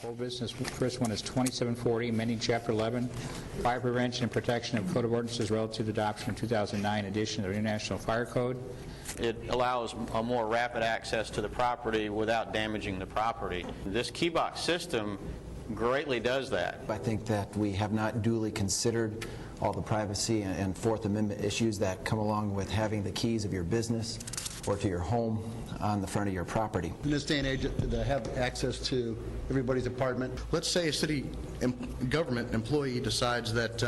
Whole business, first one is 2740, amending Chapter 11, Fire Prevention and Protection of Code of Ordinances relative to the adoption of 2009 edition of the International Fire Code. It allows a more rapid access to the property without damaging the property. This key box system greatly does that. I think that we have not duly considered all the privacy and Fourth Amendment issues that come along with having the keys of your business or to your home on the front of your property. In this day and age, to have access to everybody's apartment. Let's say a city government employee decides that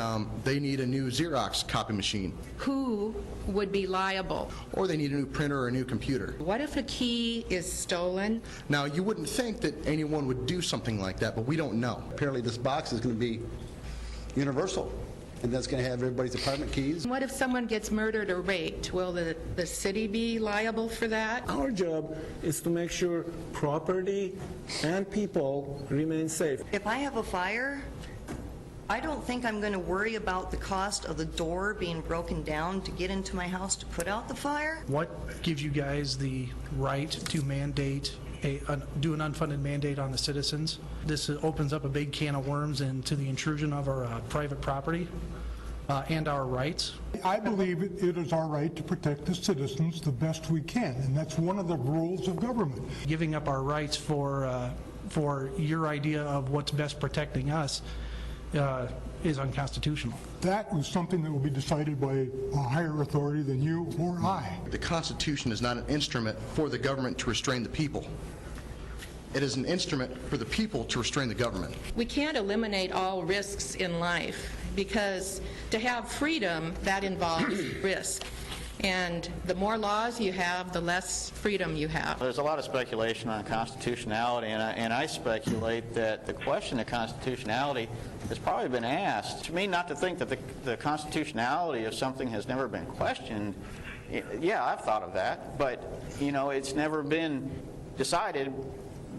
they need a new Xerox copy machine. Who would be liable? Or they need a new printer or a new computer. What if a key is stolen? Now, you wouldn't think that anyone would do something like that, but we don't know. Apparently this box is going to be universal, and that's going to have everybody's apartment keys. What if someone gets murdered or raped? Will the city be liable for that? Our job is to make sure property and people remain safe. If I have a fire, I don't think I'm going to worry about the cost of the door being broken down to get into my house to put out the fire. What gives you guys the right to mandate, do an unfunded mandate on the citizens? This opens up a big can of worms into the intrusion of our private property and our rights. I believe it is our right to protect the citizens the best we can, and that's one of the rules of government. Giving up our rights for your idea of what's best protecting us is unconstitutional. That was something that will be decided by a higher authority than you or I. The Constitution is not an instrument for the government to restrain the people. It is an instrument for the people to restrain the government. We can't eliminate all risks in life, because to have freedom, that involves risk. And the more laws you have, the less freedom you have. There's a lot of speculation on constitutionality, and I speculate that the question of constitutionality has probably been asked. To me, not to think that the constitutionality of something has never been questioned, yeah, I've thought of that, but, you know, it's never been decided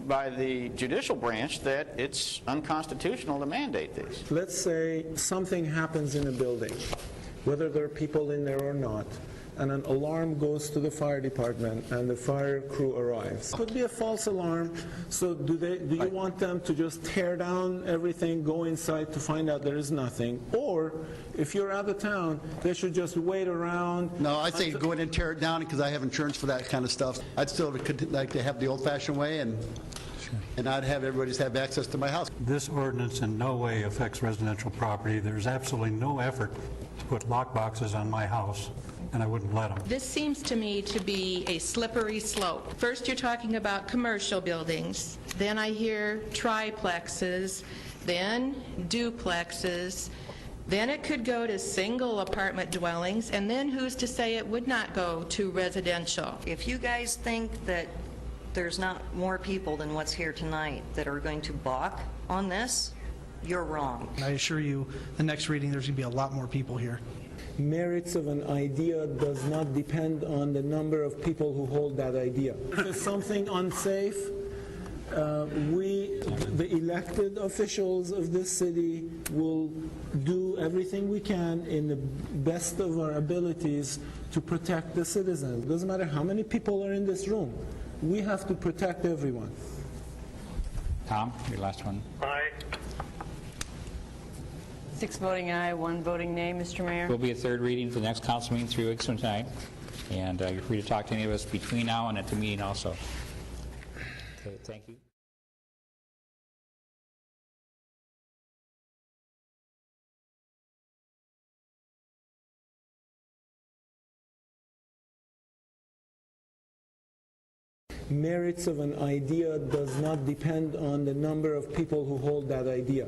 by the judicial branch that it's unconstitutional to mandate this. Let's say something happens in a building, whether there are people in there or not, and an alarm goes to the fire department and the fire crew arrives. Could be a false alarm, so do you want them to just tear down everything, go inside to find out there is nothing? Or if you're out of town, they should just wait around? No, I'd say go in and tear it down, because I have insurance for that kind of stuff. I'd still like to have the old-fashioned way, and I'd have everybody just have access to my house. This ordinance in no way affects residential property. There's absolutely no effort to put lock boxes on my house, and I wouldn't let them. This seems to me to be a slippery slope. First you're talking about commercial buildings, then I hear triplexes, then duplexes, then it could go to single apartment dwellings, and then who's to say it would not go to residential? If you guys think that there's not more people than what's here tonight that are going to balk on this, you're wrong. I assure you, the next reading, there's going to be a lot more people here. Merits of an idea does not depend on the number of people who hold that idea. If it's something unsafe, we, the elected officials of this city, will do everything we can in the best of our abilities to protect the citizens. It doesn't matter how many people are in this room. We have to protect everyone. Tom, your last one. Aye. 6 voting aye, 1 voting nay, Mr. Mayor. Will be a third reading for the next council meeting 3 weeks from tonight, and you're free to talk to any of us between now and at the meeting also. Okay, thank you. Merits of an idea does not depend on the number of people who hold that idea.